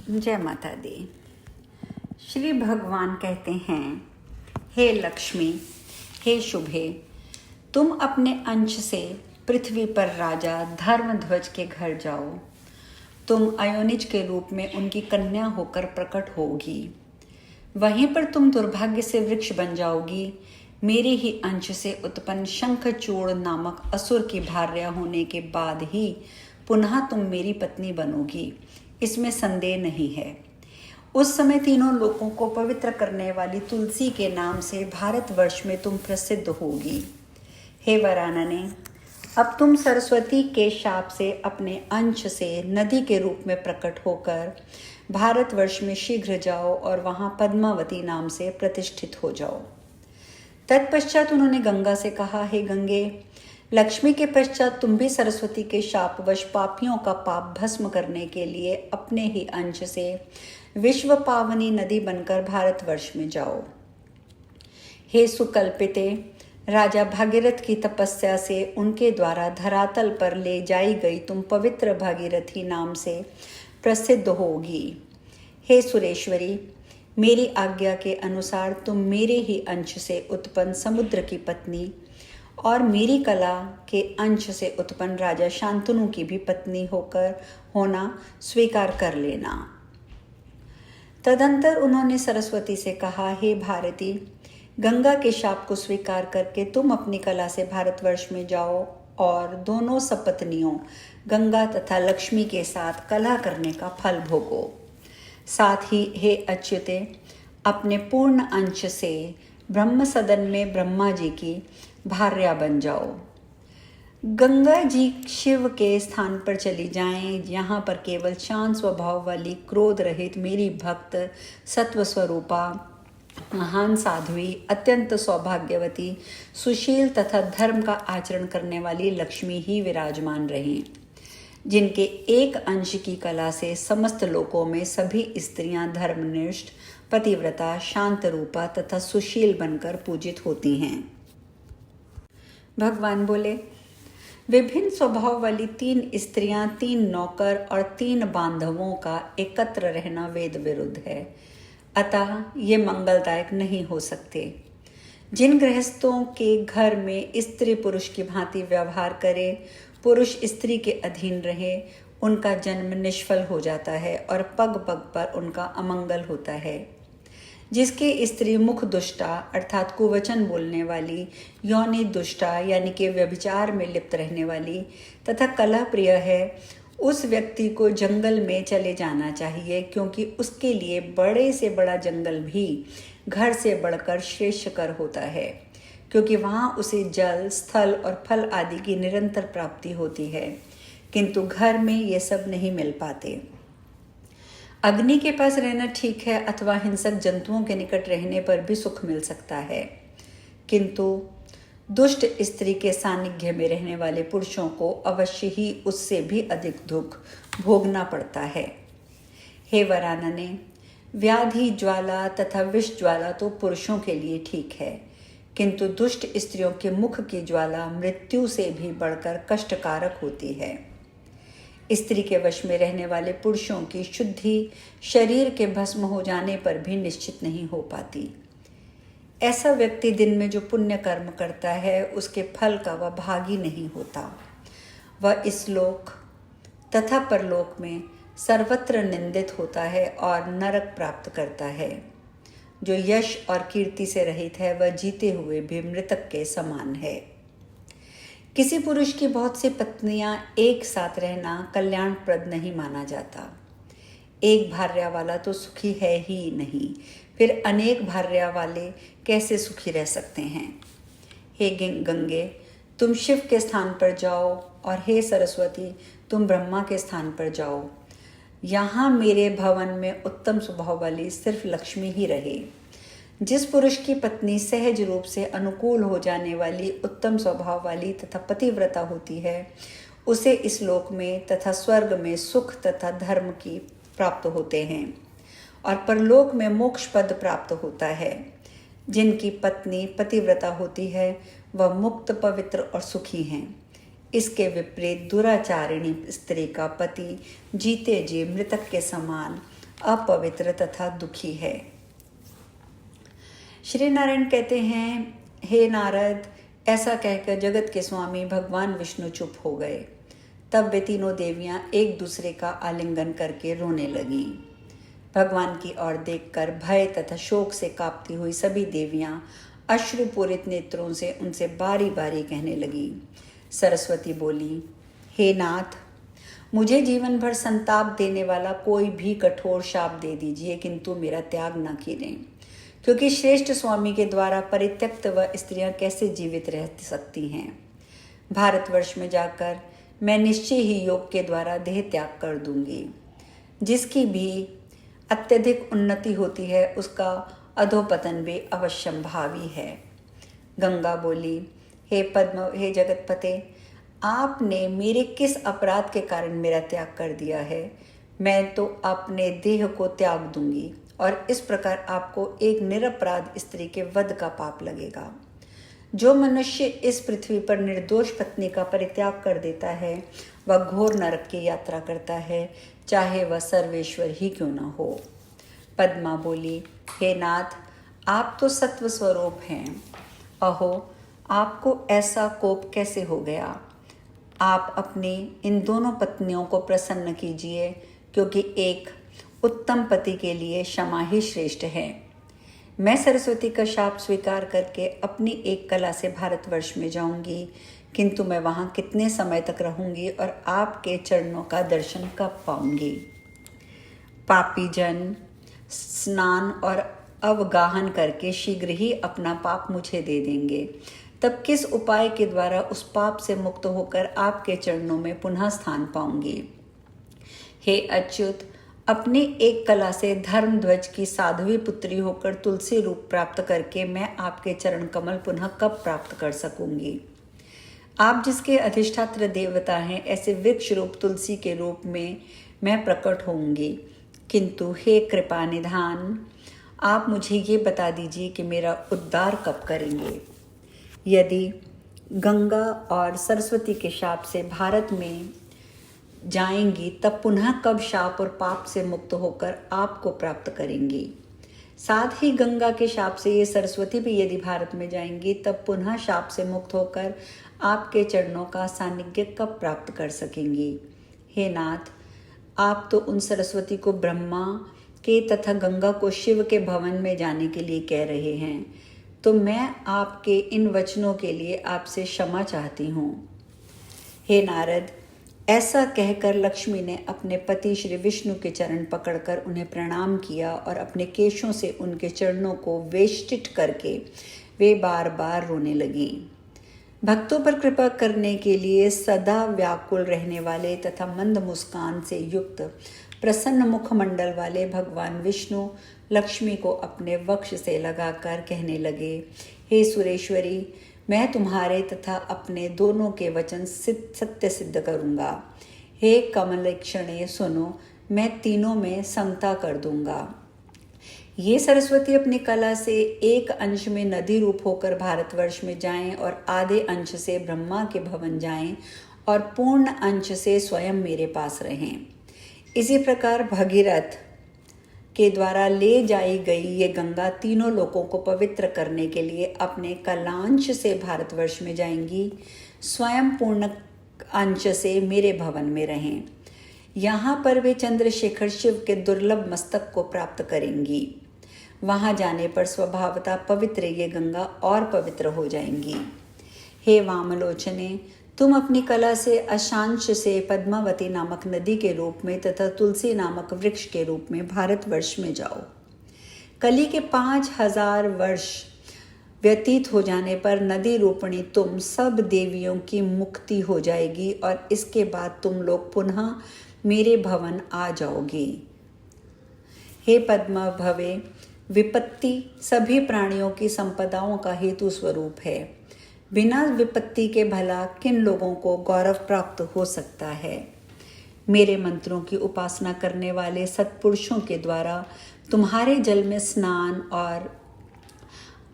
जय माता दी। श्री भगवान कहते हैं, हे लक्ष्मी, हे शुभे, तुम अपने अंश से पृथ्वी पर राजा धर्मध्वज के घर जाओ। तुम अयोनिज के रूप में उनकी कन्या होकर प्रकट होगी। वहीं पर तुम दुर्भाग्य से वृक्ष बन जाओगी। मेरे ही अंश से उत्पन्न शंखचूड़ नामक असुर की भार्या होने के बाद ही पुनः तुम मेरी पत्नी बनोगी, इसमें संदेह नहीं है। उस समय तीनों लोगों को पवित्र करने वाली तुलसी के नाम से भारतवर्ष में तुम प्रसिद्ध होगी। हे वरानने, अब तुम सरस्वती के शाप से अपने अंश से नदी के रूप में प्रकट होकर भारतवर्ष में शीघ्र जाओ और वहाँ पद्मावती नाम से प्रतिष्ठित हो जाओ। तत्पश्चात उन्होंने गंगा से कहा, हे गंगे, लक्ष्मी के पश्चात तुम भी सरस्वती के शापवश पापियों का पाप भस्म करने के लिए अपने ही अंश से विश्व पावनी नदी बनकर भारतवर्ष में जाओ। हे सुकल्पिते, राजा भागीरथ की तपस्या से उनके द्वारा धरातल पर ले जाई गई तुम पवित्र भागीरथी नाम से प्रसिद्ध होगी। हे सुरेश्वरी, मेरी आज्ञा के अनुसार तुम मेरे ही अंश से उत्पन्न समुद्र की पत्नी और मेरी कला के अंश से उत्पन्न राजा शांतनु की भी पत्नी होना स्वीकार कर लेना। तदंतर उन्होंने सरस्वती से कहा, हे भारती, गंगा के शाप को स्वीकार करके तुम अपनी कला से भारतवर्ष में जाओ और दोनों सपत्नियों गंगा तथा लक्ष्मी के साथ कला करने का फल भोगो। साथ ही हे अच्युते, अपने पूर्ण अंश से ब्रह्म सदन में ब्रह्मा जी की भार्या बन जाओ। गंगा जी शिव के स्थान पर चली जाएं, यहाँ पर केवल शांत स्वभाव वाली क्रोध रहित मेरी भक्त सत्व स्वरूपा महान साध्वी, अत्यंत सौभाग्यवती, सुशील तथा धर्म का आचरण करने वाली लक्ष्मी ही विराजमान रहीं, जिनके एक अंश की कला से समस्त लोकों में सभी स्त्रियां धर्मनिष्ठ, पतिव्रता, शांत रूपा तथा सुशील बनकर पूजित होती हैं। भगवान बोले, विभिन्न स्वभाव वाली 3 स्त्रियां, 3 नौकर और 3 बांधवों का एकत्र रहना वेद विरुद्ध है, अतः ये मंगलदायक नहीं हो सकते। जिन गृहस्थों के घर में स्त्री पुरुष की भांति व्यवहार करे, पुरुष स्त्री के अधीन रहे, उनका जन्म निष्फल हो जाता है और पग पग पर उनका अमंगल होता है। जिसके स्त्री मुख दुष्टा अर्थात कुवचन बोलने वाली, योनि दुष्टा यानी कि व्यभिचार में लिप्त रहने वाली तथा कला प्रिय है, उस व्यक्ति को जंगल में चले जाना चाहिए, क्योंकि उसके लिए बड़े से बड़ा जंगल भी घर से बढ़कर श्रेष्ठकर होता है, क्योंकि वहाँ उसे जल, स्थल और फल आदि की निरंतर प्राप्ति होती है, किंतु घर में ये सब नहीं मिल पाते। अग्नि के पास रहना ठीक है अथवा हिंसक जंतुओं के निकट रहने पर भी सुख मिल सकता है, किंतु दुष्ट स्त्री के सानिध्य में रहने वाले पुरुषों को अवश्य ही उससे भी अधिक दुख भोगना पड़ता है। हे वरानने, व्याधि ज्वाला तथा विष ज्वाला तो पुरुषों के लिए ठीक है, किंतु दुष्ट स्त्रियों के मुख की ज्वाला मृत्यु से भी बढ़कर कष्टकारक होती है। स्त्री के वश में रहने वाले पुरुषों की शुद्धि शरीर के भस्म हो जाने पर भी निश्चित नहीं हो पाती। ऐसा व्यक्ति दिन में जो पुण्य कर्म करता है, उसके फल का वह भागी नहीं होता। वह इस लोक तथा परलोक में सर्वत्र निंदित होता है और नरक प्राप्त करता है। जो यश और कीर्ति से रहित है, वह जीते हुए भी मृतक के समान है। किसी पुरुष की बहुत सी पत्नियां एक साथ रहना कल्याणप्रद नहीं माना जाता। एक भार्या वाला तो सुखी है ही नहीं, फिर अनेक भार्या वाले कैसे सुखी रह सकते हैं। हे गंगे, तुम शिव के स्थान पर जाओ, और हे सरस्वती, तुम ब्रह्मा के स्थान पर जाओ। यहाँ मेरे भवन में उत्तम स्वभाव वाली सिर्फ लक्ष्मी ही रहे। जिस पुरुष की पत्नी सहज रूप से अनुकूल हो जाने वाली, उत्तम स्वभाव वाली तथा पतिव्रता होती है, उसे इस लोक में तथा स्वर्ग में सुख तथा धर्म की प्राप्त होते हैं और परलोक में मोक्ष पद प्राप्त होता है। जिनकी पत्नी पतिव्रता होती है, वह मुक्त, पवित्र और सुखी हैं। इसके विपरीत दुराचारिणी स्त्री का पति जीते जी मृतक के समान अपवित्र तथा दुखी है। श्री नारायण कहते हैं, हे नारद, ऐसा कहकर जगत के स्वामी भगवान विष्णु चुप हो गए। तब वे तीनों देवियां एक दूसरे का आलिंगन करके रोने लगीं। भगवान की ओर देखकर भय तथा शोक से कांपती हुई सभी देवियां अश्रुपूरित नेत्रों से उनसे बारी बारी कहने लगी। सरस्वती बोली, हे नाथ, मुझे जीवन भर संताप देने वाला कोई भी कठोर शाप दे दीजिए, किंतु मेरा त्याग न कीजिए, क्योंकि श्रेष्ठ स्वामी के द्वारा परित्यक्त वह स्त्रियां कैसे जीवित रह सकती हैं। भारतवर्ष में जाकर मैं निश्चय ही योग के द्वारा देह त्याग कर दूंगी। जिसकी भी अत्यधिक उन्नति होती है उसका अधोपतन भी अवश्यंभावी है। गंगा बोली, हे पद्म, हे जगतपते, आपने मेरे किस अपराध के कारण मेरा त्याग कर दिया है? मैं तो अपने देह को त्याग दूंगी और इस प्रकार आपको एक निरपराध स्त्री के वध का पाप लगेगा। जो मनुष्य इस पृथ्वी पर निर्दोष पत्नी का परित्याग कर देता है वह घोर नरक की यात्रा करता है, चाहे वह सर्वेश्वर ही क्यों न हो। पद्मा बोली, हे नाथ, आप तो सत्व स्वरूप हैं। अहो, आपको ऐसा कोप कैसे हो गया? आप अपनी इन दोनों पत्नियों को प्रसन्न कीजिए, क्योंकि एक उत्तम पति के लिए क्षमा ही श्रेष्ठ है। मैं सरस्वती का शाप स्वीकार करके अपनी एक कला से भारतवर्ष में जाऊंगी, किंतु मैं वहाँ कितने समय तक रहूंगी और आपके चरणों का दर्शन कब पाऊंगी? पापी जन स्नान और अवगाहन करके शीघ्र ही अपना पाप मुझे दे देंगे। तब किस उपाय के द्वारा उस पाप से मुक्त होकर आपके चरणों में पुनः स्थान पाऊंगी? हे अच्युत, अपनी एक कला से धर्मध्वज की साध्वी पुत्री होकर तुलसी रूप प्राप्त करके मैं आपके चरण कमल पुनः कब प्राप्त कर सकूंगी? आप जिसके अधिष्ठात्र देवता हैं, ऐसे वृक्ष रूप तुलसी के रूप में मैं प्रकट होंगी। किंतु हे कृपा निधान, आप मुझे ये बता दीजिए कि मेरा उद्धार कब करेंगे? यदि गंगा और सरस्वती के शाप से भारत में जाएंगी तब पुनः कब शाप और पाप से मुक्त होकर आपको प्राप्त करेंगी? साथ ही गंगा के शाप से ये सरस्वती भी यदि भारत में जाएंगी तब पुनः शाप से मुक्त होकर आपके चरणों का सानिध्य कब प्राप्त कर सकेंगी? हे नाथ, आप तो उन सरस्वती को ब्रह्मा के तथा गंगा को शिव के भवन में जाने के लिए कह रहे हैं, तो मैं आपके इन वचनों के लिए आपसे क्षमा चाहती हूँ। हे नारद, ऐसा कहकर लक्ष्मी ने अपने पति श्री विष्णु के चरण पकड़कर उन्हें प्रणाम किया और अपने केशों से उनके चरणों को वेष्टित करके वे बार बार रोने लगीं। भक्तों पर कृपा करने के लिए सदा व्याकुल रहने वाले तथा मंद मुस्कान से युक्त प्रसन्न मुखमंडल वाले भगवान विष्णु लक्ष्मी को अपने वक्ष से लगाकर कहने लगे, हे सुरेश्वरी, मैं तुम्हारे तथा अपने दोनों के वचन सत्य सिद्ध करूँगा। हे कमलक्षणे सुनो, मैं तीनों में समता कर दूंगा। ये सरस्वती अपनी कला से एक अंश में नदी रूप होकर भारतवर्ष में जाएं और आधे अंश से ब्रह्मा के भवन जाएं और पूर्ण अंश से स्वयं मेरे पास रहें। इसी प्रकार भगीरथ के द्वारा ले जाई गई ये गंगा तीनों लोगों को पवित्र करने के लिए अपने कलांश से भारतवर्ष में जाएंगी, स्वयं पूर्ण अंश से मेरे भवन में रहें। यहाँ पर वे चंद्रशेखर शिव के दुर्लभ मस्तक को प्राप्त करेंगी। वहाँ जाने पर स्वभावतः पवित्र ये गंगा और पवित्र हो जाएंगी। हे वामलोचने, तुम अपनी कला से अशांश से पद्मावती नामक नदी के रूप में तथा तुलसी नामक वृक्ष के रूप में भारतवर्ष में जाओ। कली के 5000 वर्ष व्यतीत हो जाने पर नदी रूपणी तुम सब देवियों की मुक्ति हो जाएगी और इसके बाद तुम लोग पुनः मेरे भवन आ जाओगे। हे पद्म भवे, विपत्ति सभी प्राणियों की संपदाओं का हेतु स्वरूप है। बिना विपत्ति के भला किन लोगों को गौरव प्राप्त हो सकता है? मेरे मंत्रों की उपासना करने वाले सत्पुरुषों के द्वारा तुम्हारे जल में स्नान और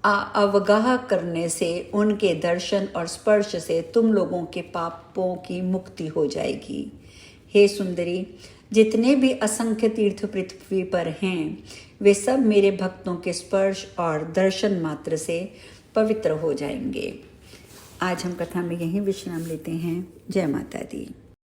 अवगाह करने से, उनके दर्शन और स्पर्श से तुम लोगों के पापों की मुक्ति हो जाएगी। हे सुंदरी, जितने भी असंख्य तीर्थ पृथ्वी पर हैं वे सब मेरे भक्तों के स्पर्श और दर्शन मात्र से पवित्र हो जाएंगे। आज हम कथा में यहीं विश्राम लेते हैं। जय माता दी।